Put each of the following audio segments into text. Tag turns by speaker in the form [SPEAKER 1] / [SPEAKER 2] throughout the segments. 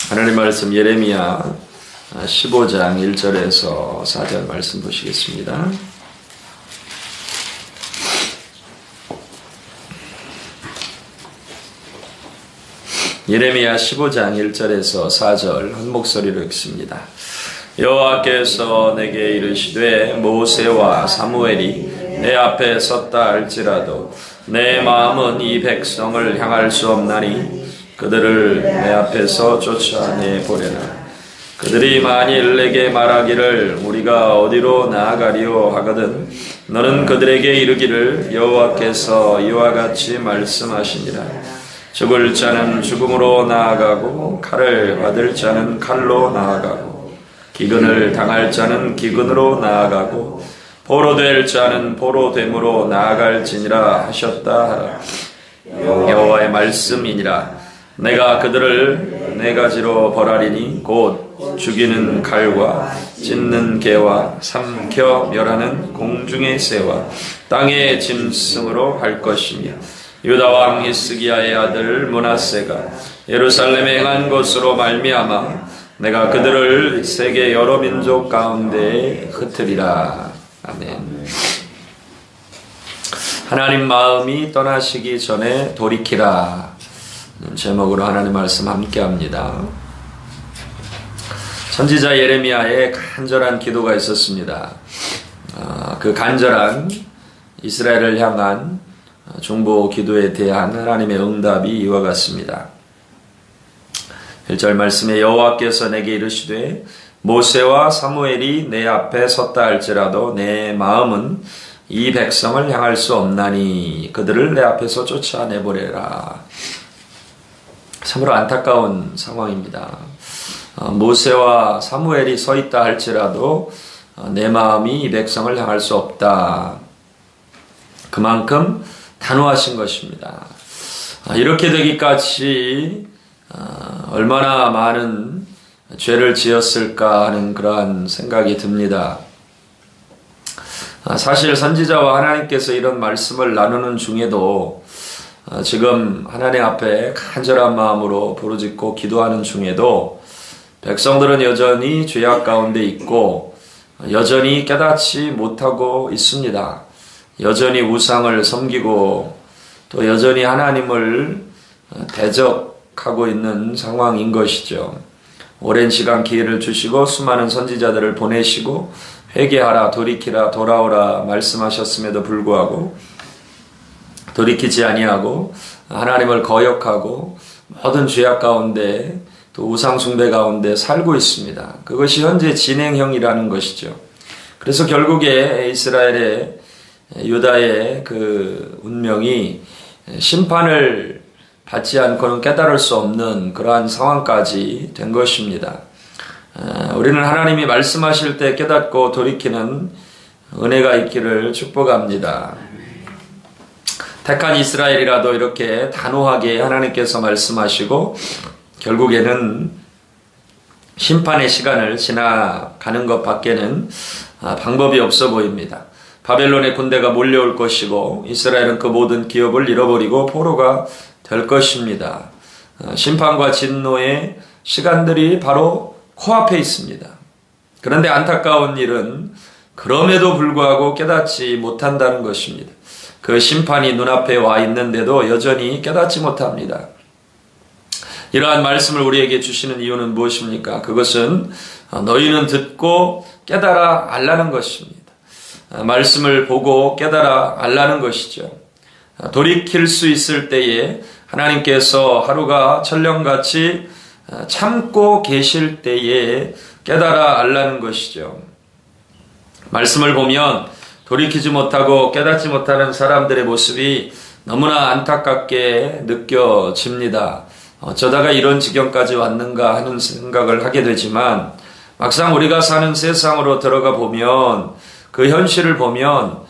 [SPEAKER 1] 하나님 말씀 예레미야 15장 1절에서 4절 말씀 보시겠습니다. 예레미야 15장 1절에서 4절 한 목소리로 읽습니다. 여호와께서 내게 이르시되 모세와 사무엘이 내 앞에 섰다 할지라도 내 마음은 이 백성을 향할 수 없나니 그들을 내 앞에서 쫓아내보내라. 그들이 만일 내게 말하기를 우리가 어디로 나아가리요 하거든 너는 그들에게 이르기를 여호와께서 이와 같이 말씀하시니라. 죽을 자는 죽음으로 나아가고 칼을 받을 자는 칼로 나아가고 기근을 당할 자는 기근으로 나아가고 포로될 자는 포로됨으로 나아갈지니라 하셨다 하라. 여호와의 말씀이니라. 내가 그들을 네 가지로 벌하리니 곧 죽이는 칼과 찢는 개와 삼켜 멸하는 공중의 새와 땅의 짐승으로 할 것이며 유다 왕 히스기야의 아들 므낫세가 예루살렘에 행한 것으로 말미암아 내가 그들을 세계 여러 민족 가운데에 흩으리라. 아멘. 하나님 마음이 떠나시기 전에 돌이키라 제목으로 하나님 말씀 함께합니다. 선지자 예레미야의 간절한 기도가 있었습니다. 그 간절한 이스라엘을 향한 중보 기도에 대한 하나님의 응답이 이와 같습니다. 1절 말씀에 여호와께서 내게 이르시되 모세와 사무엘이 내 앞에 섰다 할지라도 내 마음은 이 백성을 향할 수 없나니 그들을 내 앞에서 쫓아내보내라. 참으로 안타까운 상황입니다. 모세와 사무엘이 서 있다 할지라도 내 마음이 이 백성을 향할 수 없다. 그만큼 단호하신 것입니다. 이렇게 되기까지 얼마나 많은 죄를 지었을까 하는 그러한 생각이 듭니다. 사실 선지자와 하나님께서 이런 말씀을 나누는 중에도 지금 하나님 앞에 간절한 마음으로 부르짖고 기도하는 중에도 백성들은 여전히 죄악 가운데 있고 여전히 깨닫지 못하고 있습니다. 여전히 우상을 섬기고 또 여전히 하나님을 대적하고 있는 상황인 것이죠. 오랜 시간 기회를 주시고 수많은 선지자들을 보내시고 회개하라, 돌이키라, 돌아오라 말씀하셨음에도 불구하고 돌이키지 아니하고 하나님을 거역하고 모든 죄악 가운데 또 우상 숭배 가운데 살고 있습니다. 그것이 현재 진행형이라는 것이죠. 그래서 결국에 이스라엘의 유다의 그 운명이 심판을 받지 않고는 깨달을 수 없는 그러한 상황까지 된 것입니다. 우리는 하나님이 말씀하실 때 깨닫고 돌이키는 은혜가 있기를 축복합니다. 택한 이스라엘이라도 이렇게 단호하게 하나님께서 말씀하시고 결국에는 심판의 시간을 지나가는 것 밖에는 방법이 없어 보입니다. 바벨론의 군대가 몰려올 것이고 이스라엘은 그 모든 기업을 잃어버리고 포로가 될 것입니다. 심판과 진노의 시간들이 바로 코앞에 있습니다. 그런데 안타까운 일은 그럼에도 불구하고 깨닫지 못한다는 것입니다. 그 심판이 눈앞에 와 있는데도 여전히 깨닫지 못합니다. 이러한 말씀을 우리에게 주시는 이유는 무엇입니까? 그것은 너희는 듣고 깨달아 알라는 것입니다. 말씀을 보고 깨달아 알라는 것이죠. 돌이킬 수 있을 때에 하나님께서 하루가 천년같이 참고 계실 때에 깨달아 알라는 것이죠. 말씀을 보면 돌이키지 못하고 깨닫지 못하는 사람들의 모습이 너무나 안타깝게 느껴집니다. 어쩌다가 이런 지경까지 왔는가 하는 생각을 하게 되지만 막상 우리가 사는 세상으로 들어가 보면 그 현실을 보면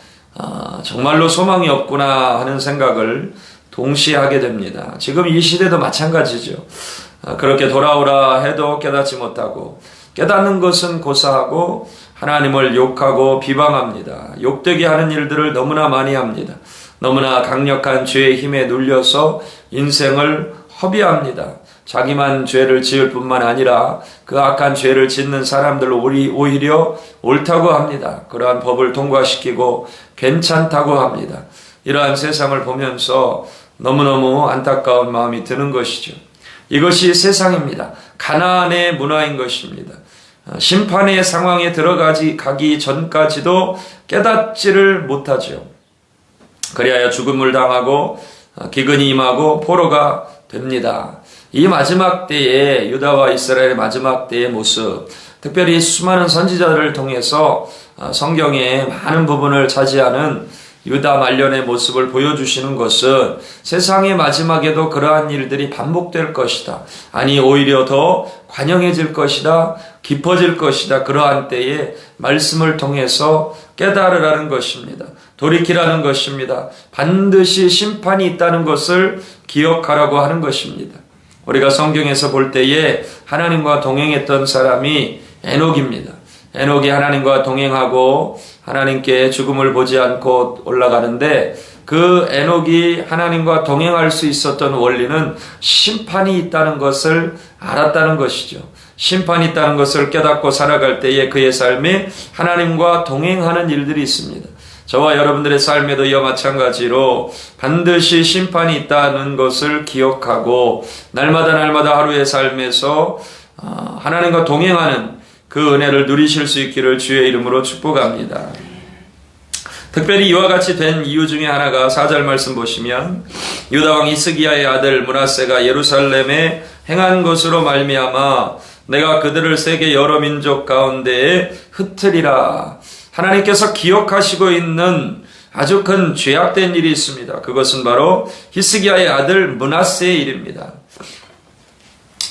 [SPEAKER 1] 정말로 소망이 없구나 하는 생각을 동시에 하게 됩니다. 지금 이 시대도 마찬가지죠. 그렇게 돌아오라 해도 깨닫지 못하고 깨닫는 것은 고사하고 하나님을 욕하고 비방합니다. 욕되게 하는 일들을 너무나 많이 합니다. 너무나 강력한 죄의 힘에 눌려서 인생을 허비합니다. 자기만 죄를 지을 뿐만 아니라 그 악한 죄를 짓는 사람들 오히려 옳다고 합니다. 그러한 법을 통과시키고 괜찮다고 합니다. 이러한 세상을 보면서 너무너무 안타까운 마음이 드는 것이죠. 이것이 세상입니다. 가나안의 문화인 것입니다. 심판의 상황에 가기 전까지도 깨닫지를 못하죠. 그리하여 죽음을 당하고 기근이 임하고 포로가 됩니다. 이 마지막 때에 유다와 이스라엘의 마지막 때의 모습, 특별히 수많은 선지자들을 통해서 성경의 많은 부분을 차지하는 유다 말년의 모습을 보여주시는 것은 세상의 마지막에도 그러한 일들이 반복될 것이다. 아니 오히려 더 관영해질 것이다. 깊어질 것이다. 그러한 때에 말씀을 통해서 깨달으라는 것입니다. 돌이키라는 것입니다. 반드시 심판이 있다는 것을 기억하라고 하는 것입니다. 우리가 성경에서 볼 때에 하나님과 동행했던 사람이 에녹입니다. 에녹이 하나님과 동행하고 하나님께 죽음을 보지 않고 올라가는데 그 에녹이 하나님과 동행할 수 있었던 원리는 심판이 있다는 것을 알았다는 것이죠. 심판이 있다는 것을 깨닫고 살아갈 때에 그의 삶에 하나님과 동행하는 일들이 있습니다. 저와 여러분들의 삶에도 이와 마찬가지로 반드시 심판이 있다는 것을 기억하고 날마다 하루의 삶에서 하나님과 동행하는 그 은혜를 누리실 수 있기를 주의 이름으로 축복합니다. 특별히 이와 같이 된 이유 중에 하나가 4절 말씀 보시면 유다왕 히스기야의 아들 므낫세가 예루살렘에 행한 것으로 말미암아 내가 그들을 세계 여러 민족 가운데에 흩으리라. 하나님께서 기억하시고 있는 아주 큰 죄악된 일이 있습니다. 그것은 바로 히스기야의 아들 므낫세의 일입니다.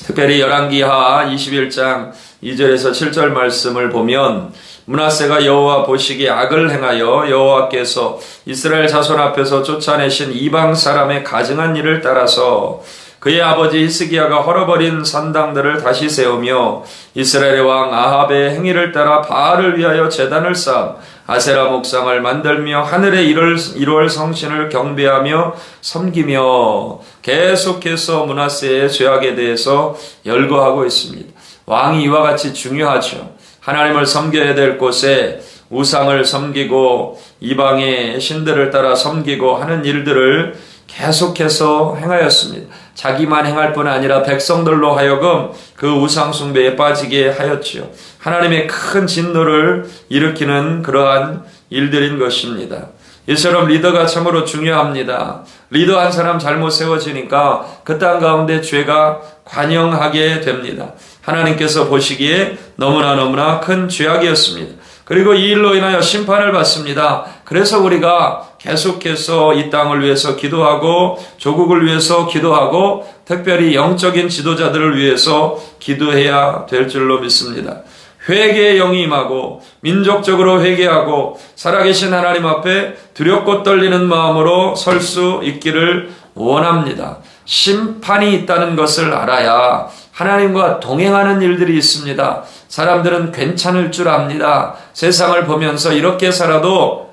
[SPEAKER 1] 특별히 열왕기하 21장 2절에서 7절 말씀을 보면 므낫세가 여호와 보시기에 악을 행하여 여호와께서 이스라엘 자손 앞에서 쫓아내신 이방 사람의 가증한 일을 따라서 그의 아버지 히스기야가 헐어버린 산당들을 다시 세우며 이스라엘의 왕 아합의 행위를 따라 바알을 위하여 제단을 쌓아 아세라 목상을 만들며 하늘의 1월 성신을 경배하며 섬기며 계속해서 므낫세의 죄악에 대해서 열거하고 있습니다. 왕이 이와 같이 중요하죠. 하나님을 섬겨야 될 곳에 우상을 섬기고 이방의 신들을 따라 섬기고 하는 일들을 계속해서 행하였습니다. 자기만 행할 뿐 아니라 백성들로 하여금 그 우상 숭배에 빠지게 하였지요. 하나님의 큰 진노를 일으키는 그러한 일들인 것입니다. 이처럼 리더가 참으로 중요합니다. 리더 한 사람 잘못 세워지니까 그 땅 가운데 죄가 관영하게 됩니다. 하나님께서 보시기에 너무나 큰 죄악이었습니다. 그리고 이 일로 인하여 심판을 받습니다. 그래서 우리가 계속해서 이 땅을 위해서 기도하고 조국을 위해서 기도하고 특별히 영적인 지도자들을 위해서 기도해야 될 줄로 믿습니다. 회개의 영이 임하고 민족적으로 회개하고 살아계신 하나님 앞에 두렵고 떨리는 마음으로 설 수 있기를 원합니다. 심판이 있다는 것을 알아야 하나님과 동행하는 일들이 있습니다. 사람들은 괜찮을 줄 압니다. 세상을 보면서 이렇게 살아도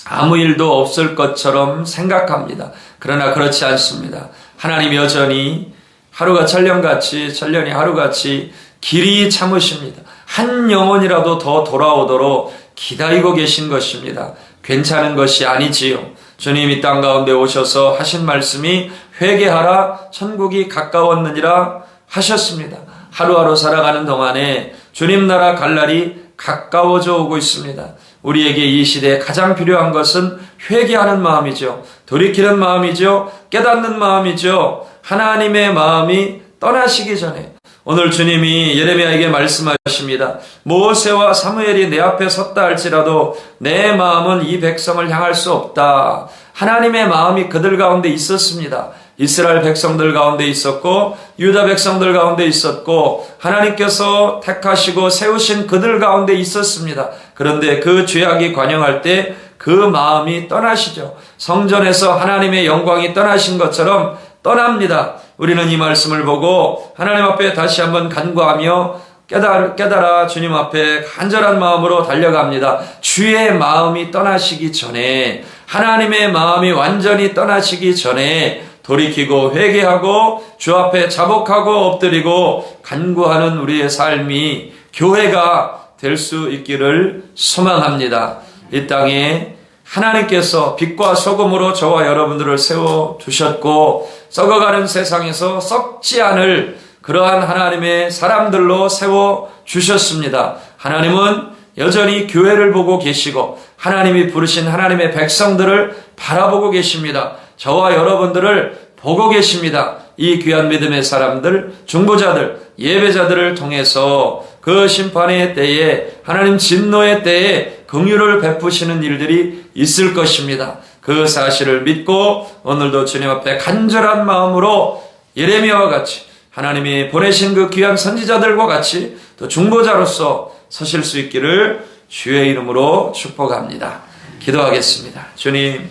[SPEAKER 1] 아무 일도 없을 것처럼 생각합니다. 그러나 그렇지 않습니다. 하나님 여전히 하루가 천년이 하루같이 길이 참으십니다. 한 영혼이라도 더 돌아오도록 기다리고 계신 것입니다. 괜찮은 것이 아니지요. 주님 이 땅 가운데 오셔서 하신 말씀이 회개하라 천국이 가까웠느니라 하셨습니다. 하루하루 살아가는 동안에 주님 나라 갈 날이 가까워져 오고 있습니다. 우리에게 이 시대에 가장 필요한 것은 회개하는 마음이죠. 돌이키는 마음이죠. 깨닫는 마음이죠. 하나님의 마음이 떠나시기 전에 오늘 주님이 예레미야에게 말씀하십니다. 모세와 사무엘이 내 앞에 섰다 할지라도 내 마음은 이 백성을 향할 수 없다. 하나님의 마음이 그들 가운데 있었습니다. 이스라엘 백성들 가운데 있었고 유다 백성들 가운데 있었고 하나님께서 택하시고 세우신 그들 가운데 있었습니다. 그런데 그 죄악이 관영할 때 그 마음이 떠나시죠. 성전에서 하나님의 영광이 떠나신 것처럼 떠납니다. 우리는 이 말씀을 보고 하나님 앞에 다시 한번 간구하며 깨달아 주님 앞에 간절한 마음으로 달려갑니다. 주의 마음이 떠나시기 전에 하나님의 마음이 완전히 떠나시기 전에 돌이키고 회개하고 주 앞에 자복하고 엎드리고 간구하는 우리의 삶이 교회가 될 수 있기를 소망합니다. 이 땅에 하나님께서 빛과 소금으로 저와 여러분들을 세워두셨고 썩어가는 세상에서 썩지 않을 그러한 하나님의 사람들로 세워주셨습니다. 하나님은 여전히 교회를 보고 계시고 하나님이 부르신 하나님의 백성들을 바라보고 계십니다. 저와 여러분들을 보고 계십니다. 이 귀한 믿음의 사람들, 중보자들, 예배자들을 통해서 그 심판의 때에 하나님 진노의 때에 긍휼을 베푸시는 일들이 있을 것입니다. 그 사실을 믿고 오늘도 주님 앞에 간절한 마음으로 예레미야와 같이 하나님이 보내신 그 귀한 선지자들과 같이 또 중보자로서 서실 수 있기를 주의 이름으로 축복합니다. 기도하겠습니다. 주님,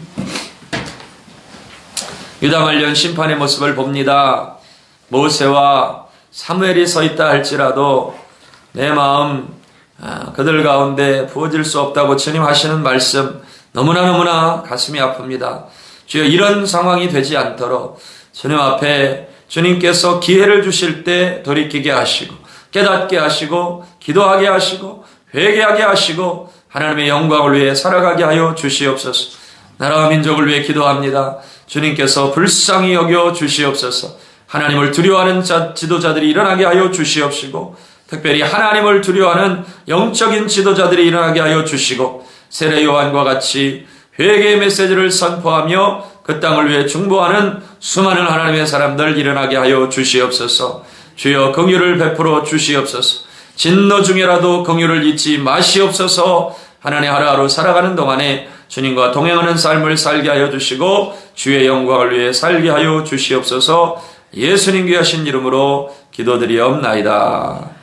[SPEAKER 1] 유다 말년 심판의 모습을 봅니다. 모세와 사무엘이 서 있다 할지라도 내 마음 그들 가운데 부어질 수 없다고 주님 하시는 말씀 너무나 가슴이 아픕니다. 주여, 이런 상황이 되지 않도록 주님 앞에 주님께서 기회를 주실 때 돌이키게 하시고 깨닫게 하시고 기도하게 하시고 회개하게 하시고 하나님의 영광을 위해 살아가게 하여 주시옵소서. 나라와 민족을 위해 기도합니다. 주님께서 불쌍히 여겨 주시옵소서. 하나님을 두려워하는 지도자들이 일어나게 하여 주시옵시고 특별히 하나님을 두려워하는 영적인 지도자들이 일어나게 하여 주시고 세례 요한과 같이 회개의 메시지를 선포하며 그 땅을 위해 중보하는 수많은 하나님의 사람들 일어나게 하여 주시옵소서. 주여, 긍휼을 베풀어 주시옵소서. 진노 중에라도 긍휼을 잊지 마시옵소서. 하나님, 하루하루 살아가는 동안에 주님과 동행하는 삶을 살게 하여 주시고 주의 영광을 위해 살게 하여 주시옵소서. 예수님 귀하신 이름으로 기도드리옵나이다.